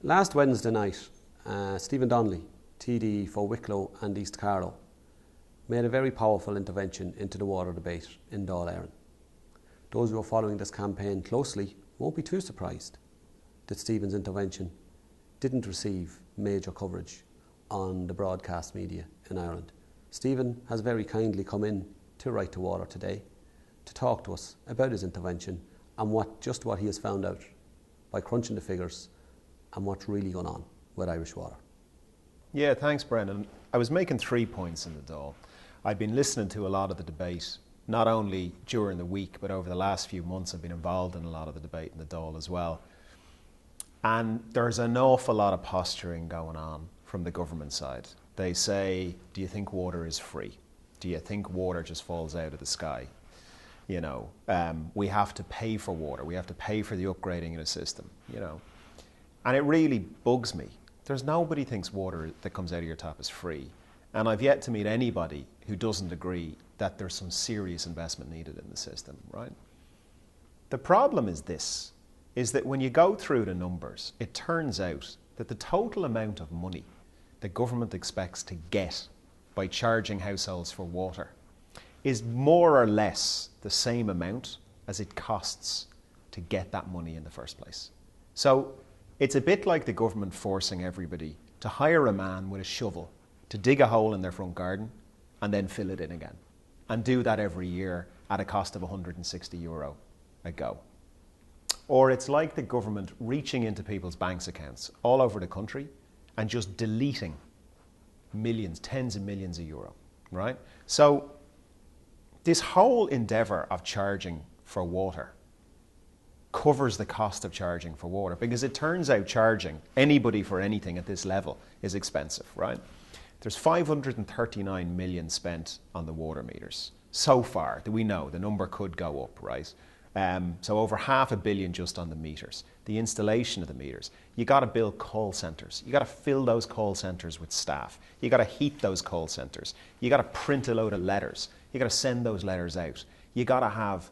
Last Wednesday night, Stephen Donnelly TD for Wicklow and East Carlow made a very powerful intervention into the water debate in Dail. Those who are following this campaign closely won't be too surprised that Stephen's intervention didn't receive major coverage on the broadcast media in Ireland. Stephen has very kindly come in to Right2Water today to talk to us about his intervention and what he has found out by crunching the figures and what's really going on with Irish water. Yeah, thanks, Brendan. I was making 3 points in the Dail. I've been listening to a lot of the debate, not only during the week, but over the last few months I've been involved in a lot of the debate in the Dail as well. And there's an awful lot of posturing going on from the government side. They say, do you think water is free? Do you think water just falls out of the sky? You know, we have to pay for water. We have to pay for the upgrading of the system, you know. And it really bugs me. There's nobody thinks water that comes out of your tap is free. And I've yet to meet anybody who doesn't agree that there's some serious investment needed in the system, right? The problem is this, is that when you go through the numbers, it turns out that the total amount of money the government expects to get by charging households for water is more or less the same amount as it costs to get that money in the first place. So it's a bit like the government forcing everybody to hire a man with a shovel to dig a hole in their front garden and then fill it in again, and do that every year at a cost of €160 a go. Or it's like the government reaching into people's banks accounts all over the country and just deleting millions, tens of millions of euro, right? So this whole endeavour of charging for water covers the cost of charging for water, because it turns out charging anybody for anything at this level is expensive, right? There's 539 million spent on the water meters so far that we know. The number could go up, right? So over $500 million just on the meters, the installation of the meters. You got to build call centres. You got to fill those call centres with staff. You got to heat those call centres. You got to print a load of letters. You got to send those letters out. You got to have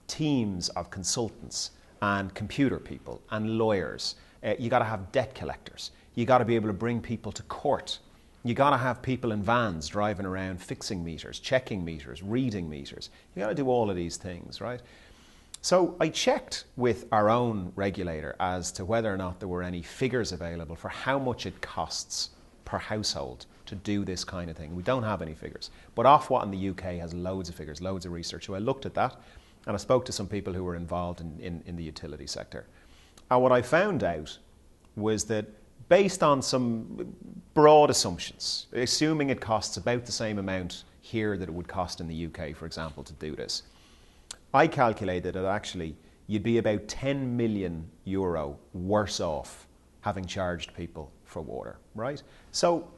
teams of consultants and computer people and lawyers. You got to have debt collectors. You got to be able to bring people to court. You got to have people in vans driving around fixing meters, checking meters, reading meters. You got to do all of these things, right? So I checked with our own regulator as to whether or not there were any figures available for how much it costs per household to do this kind of thing. We don't have any figures. But Ofwat in the UK has loads of figures, loads of research. So I looked at that and I spoke to some people who were involved in the utility sector. And what I found out was that based on some broad assumptions, assuming it costs about the same amount here that it would cost in the UK, for example, to do this, I calculated that actually you'd be about €10 million worse off having charged people for water, right? So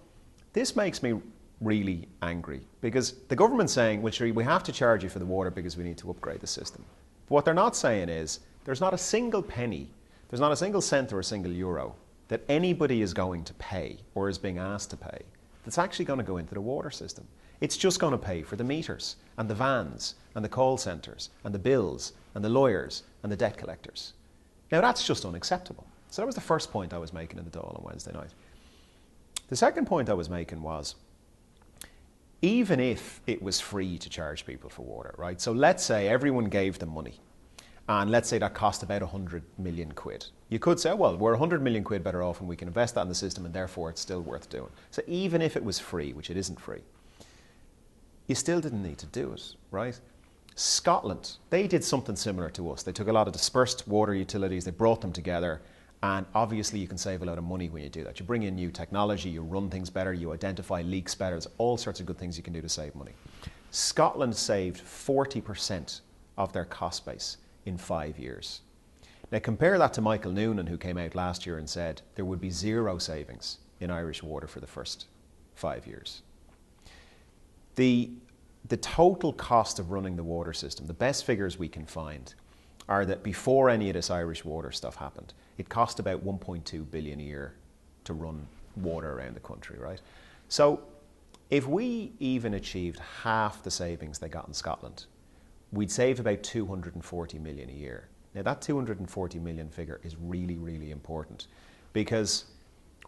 this makes me really angry, because the government's saying, well, sure, we have to charge you for the water because we need to upgrade the system. But what they're not saying is there's not a single penny, there's not a single cent or a single euro that anybody is going to pay or is being asked to pay that's actually going to go into the water system. It's just going to pay for the meters and the vans and the call centres and the bills and the lawyers and the debt collectors. Now that's just unacceptable. So that was the first point I was making in the Dail on Wednesday night. The second point I was making was, even if it was free to charge people for water, right? So let's say everyone gave them money, and let's say that cost about 100 million quid. You could say, well, we're 100 million quid better off and we can invest that in the system and therefore it's still worth doing. So even if it was free, which it isn't free, you still didn't need to do it, right? Scotland, they did something similar to us. They took a lot of dispersed water utilities, they brought them together, and obviously you can save a lot of money when you do that. You bring in new technology, you run things better, you identify leaks better. There's all sorts of good things you can do to save money. Scotland saved 40% of their cost base in 5 years. Now compare that to Michael Noonan, who came out last year and said there would be zero savings in Irish water for the first 5 years. The total cost of running the water system, the best figures we can find are that before any of this Irish water stuff happened, it cost about 1.2 billion a year to run water around the country, right? So if we even achieved half the savings they got in Scotland, we'd save about 240 million a year. Now that 240 million figure is really, really important. Because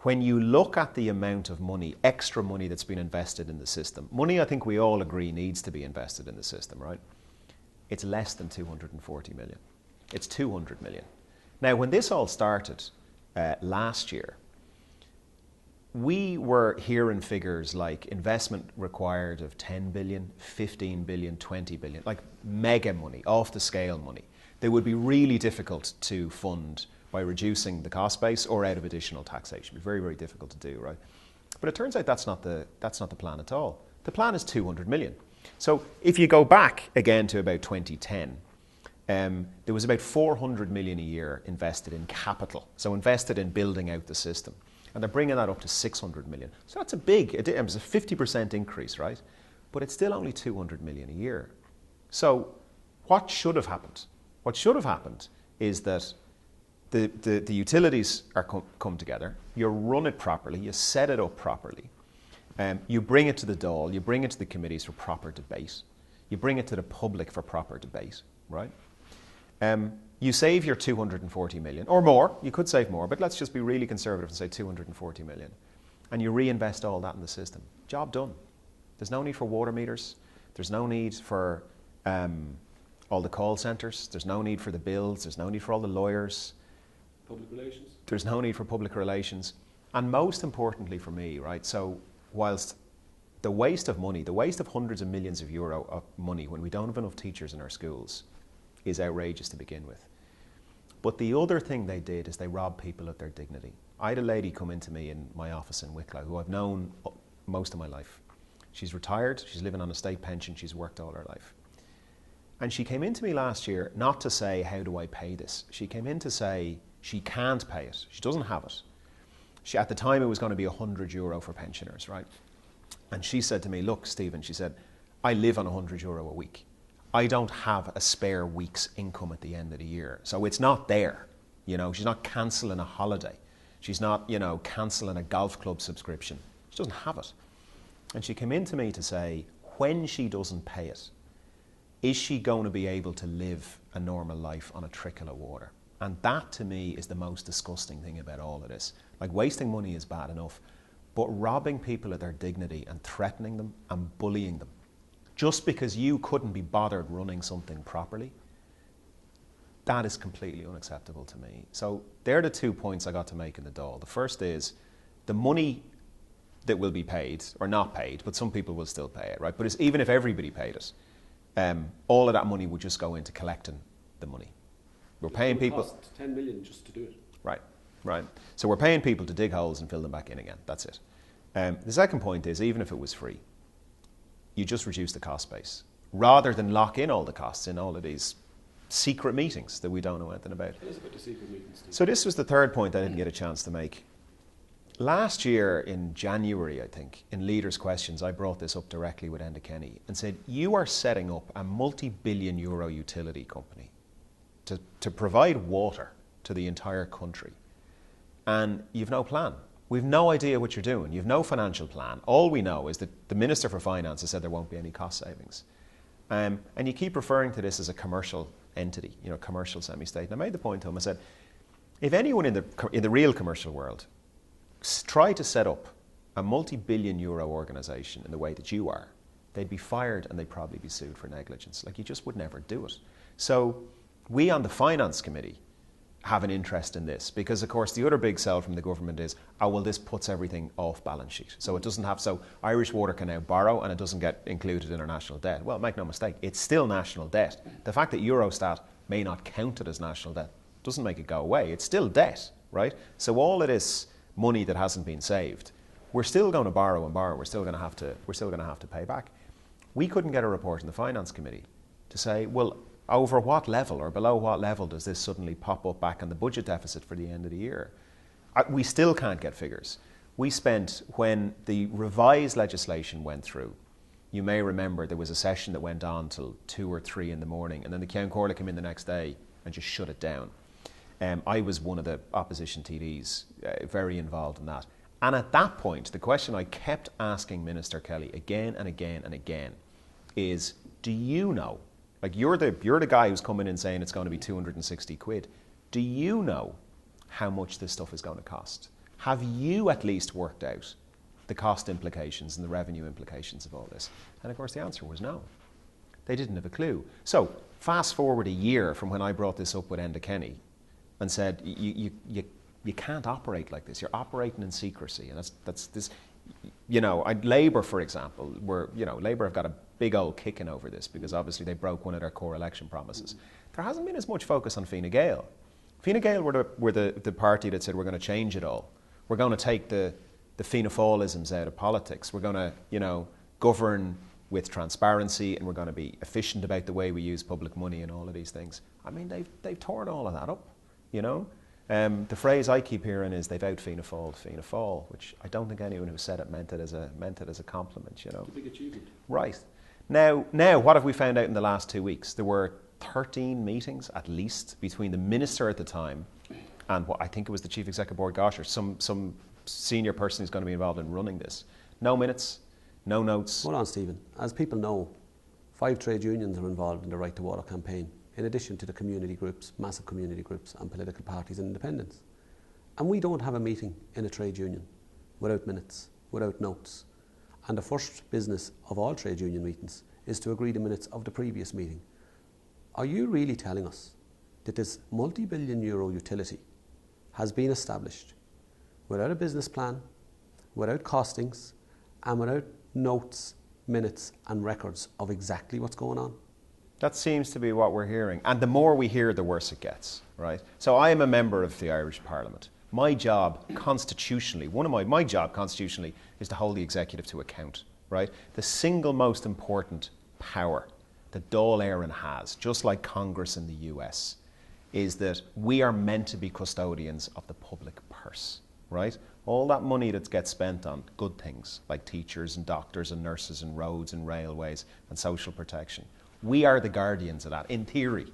when you look at the amount of money, extra money that's been invested in the system, money I think we all agree needs to be invested in the system, right? It's less than 240 million. It's 200 million. Now, when this all started last year, we were hearing figures like investment required of 10 billion, 15 billion, 20 billion, like mega money, off the scale money. They would be really difficult to fund by reducing the cost base or out of additional taxation. It'd be very, very difficult to do, right? But it turns out that's not the plan at all. The plan is 200 million. So if you go back again to about 2010, there was about 400 million a year invested in capital, so invested in building out the system. And they're bringing that up to 600 million. So that's a big, it was a 50% increase, right? But it's still only 200 million a year. So what should have happened? What should have happened is that the utilities are come together, you run it properly, you set it up properly, you bring it to the Dail, you bring it to the committees for proper debate, you bring it to the public for proper debate, right? You save your 240 million, or more, you could save more, but let's just be really conservative and say 240 million, and you reinvest all that in the system. Job done. There's no need for water meters, there's no need for all the call centres, there's no need for the bills, there's no need for all the lawyers. Public relations. There's no need for public relations. And most importantly for me, right, so whilst the waste of money, the waste of hundreds of millions of euro of money when we don't have enough teachers in our schools is outrageous to begin with. But the other thing they did is they robbed people of their dignity. I had a lady come into me in my office in Wicklow who I've known most of my life. She's retired, she's living on a state pension, she's worked all her life. And she came into me last year not to say, how do I pay this? She came in to say, she can't pay it. She doesn't have it. At the time, it was going to be €100 for pensioners, right? And she said to me, look, Stephen, she said, I live on €100 a week. I don't have a spare week's income at the end of the year. So it's not there. You know, she's not cancelling a holiday. She's not, cancelling a golf club subscription. She doesn't have it. And she came in to me to say, when she doesn't pay it, is she going to be able to live a normal life on a trickle of water? And that, to me, is the most disgusting thing about all of this. Like, wasting money is bad enough, but robbing people of their dignity and threatening them and bullying them, just because you couldn't be bothered running something properly, that is completely unacceptable to me. So they're the 2 points I got to make in the Dail. The first is the money that will be paid, or not paid, but some people will still pay it, right? But even if everybody paid it, all of that money would just go into collecting the money. We're paying people. It cost 10 million just to do it. Right. So we're paying people to dig holes and fill them back in again. That's it. The second point is, even if it was free, you just reduce the cost base rather than lock in all the costs in all of these secret meetings that we don't know anything about. Tell us about the secret meetings, Steve. So this was the third point I didn't get a chance to make. Last year in January, I think, in Leaders' Questions, I brought this up directly with Enda Kenny and said, you are setting up a multi-billion euro utility company to provide water to the entire country. And you've no plan. We've no idea what you're doing. You've no financial plan. All we know is that the Minister for Finance has said there won't be any cost savings. And you keep referring to this as a commercial entity, commercial semi-state. And I made the point to him, I said, if anyone in the real commercial world try to set up a multi-billion euro organisation in the way that you are, they'd be fired and they'd probably be sued for negligence. Like, you just would never do it. So we on the Finance Committee have an interest in this because, of course, the other big sell from the government is, this puts everything off balance sheet. So it doesn't have, so Irish Water can now borrow and it doesn't get included in our national debt. Well, make no mistake, it's still national debt. The fact that Eurostat may not count it as national debt doesn't make it go away. It's still debt, right? So all of this money that hasn't been saved, we're still going to borrow and borrow. We're still going to have to pay back. We couldn't get a report in the Finance Committee to say, well, over what level or below what level does this suddenly pop up back on the budget deficit for the end of the year? We still can't get figures. We spent, when the revised legislation went through, you may remember there was a session that went on till 2 or 3 in the morning, and then the Ceann Comhairle came in the next day and just shut it down. I was one of the opposition TDs, very involved in that. And at that point, the question I kept asking Minister Kelly again and again and again is, do you know, like, you're the guy who's coming in saying it's going to be 260 quid. Do you know how much this stuff is going to cost? Have you at least worked out the cost implications and the revenue implications of all this? And of course the answer was no. They didn't have a clue. So fast forward a year from when I brought this up with Enda Kenny and said, you can't operate like this. You're operating in secrecy. And that's this, Labour, for example, Labour have got a big old kicking over this because obviously they broke one of their core election promises. There hasn't been as much focus on Fine Gael. Fine Gael were the party that said we're going to change it all. We're going to take the Fianna Fáilisms out of politics. We're going to, govern with transparency, and we're going to be efficient about the way we use public money and all of these things. I mean, they've torn all of that up, The phrase I keep hearing is they've out Fianna Fáil, which I don't think anyone who said it meant it as a compliment, It's a big achievement. Right. Now, what have we found out in the last 2 weeks? There were 13 meetings, at least, between the minister at the time and what I think it was the chief executive board, or some senior person who's going to be involved in running this. No minutes, no notes. Hold on, Stephen. As people know, 5 trade unions are involved in the Right2Water campaign, in addition to the community groups, massive community groups and political parties and independents. And we don't have a meeting in a trade union without minutes, without notes. And the first business of all trade union meetings is to agree the minutes of the previous meeting. Are you really telling us that this multi-billion euro utility has been established without a business plan, without costings, and without notes, minutes and records of exactly what's going on? That seems to be what we're hearing. And the more we hear, the worse it gets, right? So I am a member of the Irish Parliament. My job constitutionally, my job constitutionally is to hold the executive to account, right? The single most important power that Dáil Éireann has, just like Congress in the US, is that we are meant to be custodians of the public purse, right? All that money that gets spent on good things like teachers and doctors and nurses and roads and railways and social protection. We are the guardians of that, in theory,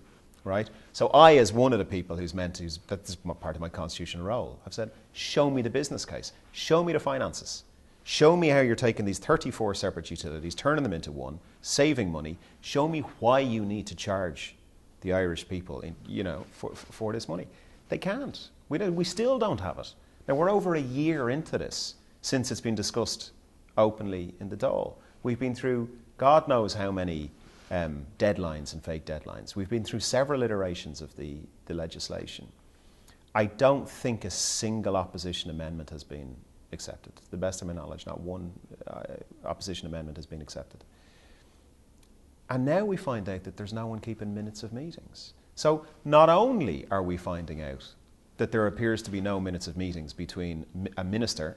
right? So I, as one of the people that's part of my constitutional role, I've said, show me the business case. Show me the finances. Show me how you're taking these 34 separate utilities, turning them into one, saving money. Show me why you need to charge the Irish people, for this money. They can't. We still don't have it. Now, we're over a year into this since it's been discussed openly in the Dáil. We've been through God knows how many deadlines and fake deadlines. We've been through several iterations of the legislation. I don't think a single opposition amendment has been accepted. To the best of my knowledge, not one opposition amendment has been accepted. And now we find out that there's no one keeping minutes of meetings. So not only are we finding out that there appears to be no minutes of meetings between a minister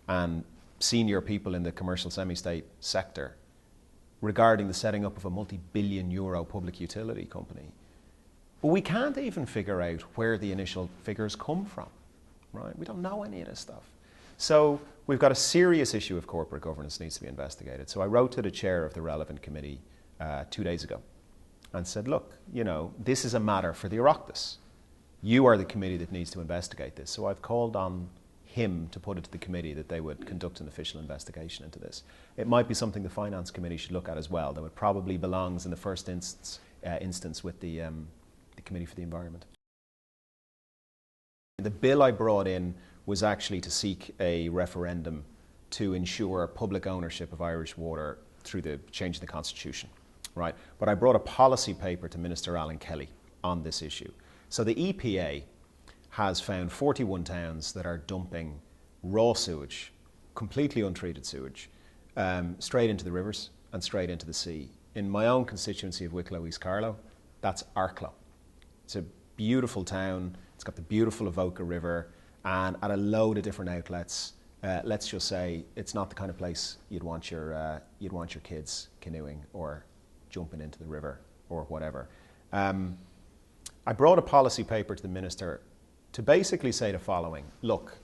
and senior people in the commercial semi-state sector regarding the setting up of a multi-billion euro public utility company, but we can't even figure out where the initial figures come from, right? We don't know any of this stuff. So we've got a serious issue of corporate governance that needs to be investigated. So I wrote to the chair of the relevant committee 2 days ago and said, look, this is a matter for the Oireachtas. You are the committee that needs to investigate this. So I've called on him to put it to the committee that they would conduct an official investigation into this. It might be something the Finance Committee should look at as well, though it probably belongs in the first instance with the Committee for the Environment. The bill I brought in was actually to seek a referendum to ensure public ownership of Irish water through the change in the Constitution, right? But I brought a policy paper to Minister Alan Kelly on this issue. So the EPA has found 41 towns that are dumping raw sewage, completely untreated sewage, straight into the rivers and straight into the sea. In my own constituency of Wicklow, East Carlow, that's Arklow. It's a beautiful town. It's got the beautiful Avoca River, and at a load of different outlets. Let's just say it's not the kind of place you'd want your kids canoeing or jumping into the river or whatever. I brought a policy paper to the minister to basically say the following: look,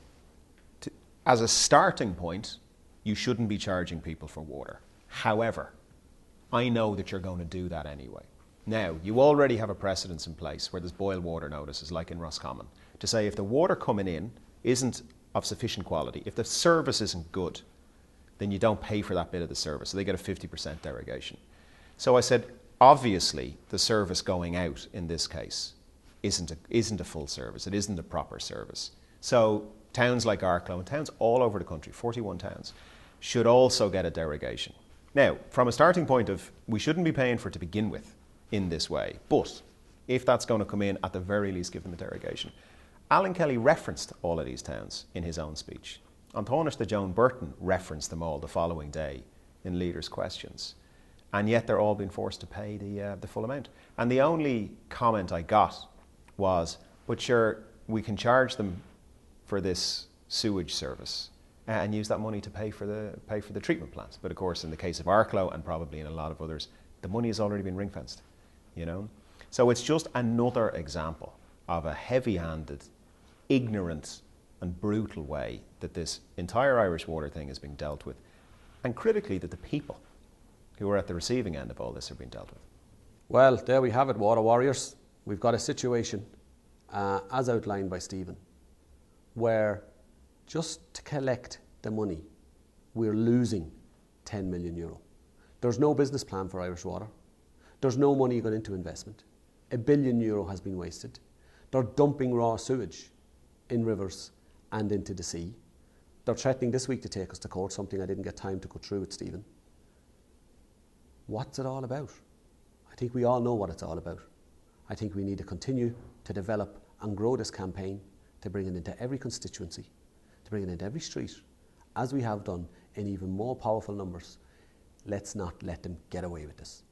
as a starting point, you shouldn't be charging people for water. However, I know that you're going to do that anyway. Now, you already have a precedence in place where there's boil water notices, like in Roscommon, to say if the water coming in isn't of sufficient quality, if the service isn't good, then you don't pay for that bit of the service. So they get a 50% derogation. So I said, obviously, the service going out in this case isn't a full service. It isn't a proper service. So towns like Arklow and towns all over the country, 41 towns, should also get a derogation. Now, from a starting point of, we shouldn't be paying for it to begin with in this way, but if that's going to come in, at the very least give them a derogation. Alan Kelly referenced all of these towns in his own speech. Antónis de Joan Burton referenced them all the following day in Leaders' Questions. And yet they're all being forced to pay the full amount. And the only comment I got was, but sure, we can charge them for this sewage service and use that money to pay for the treatment plant. But of course, in the case of Arklow and probably in a lot of others, the money has already been ring-fenced, you know. So it's just another example of a heavy-handed, ignorant and brutal way that this entire Irish water thing is being dealt with. And critically, that the people who are at the receiving end of all this are being dealt with. Well, there we have it, water warriors. We've got a situation, as outlined by Stephen, where just to collect the money, we're losing 10 million euro. There's no business plan for Irish Water. There's no money going into investment. €1 billion has been wasted. They're dumping raw sewage in rivers and into the sea. They're threatening this week to take us to court, something I didn't get time to go through with Stephen. What's it all about? I think we all know what it's all about. I think we need to continue to develop and grow this campaign, to bring it into every constituency, to bring it into every street, as we have done in even more powerful numbers. Let's not let them get away with this.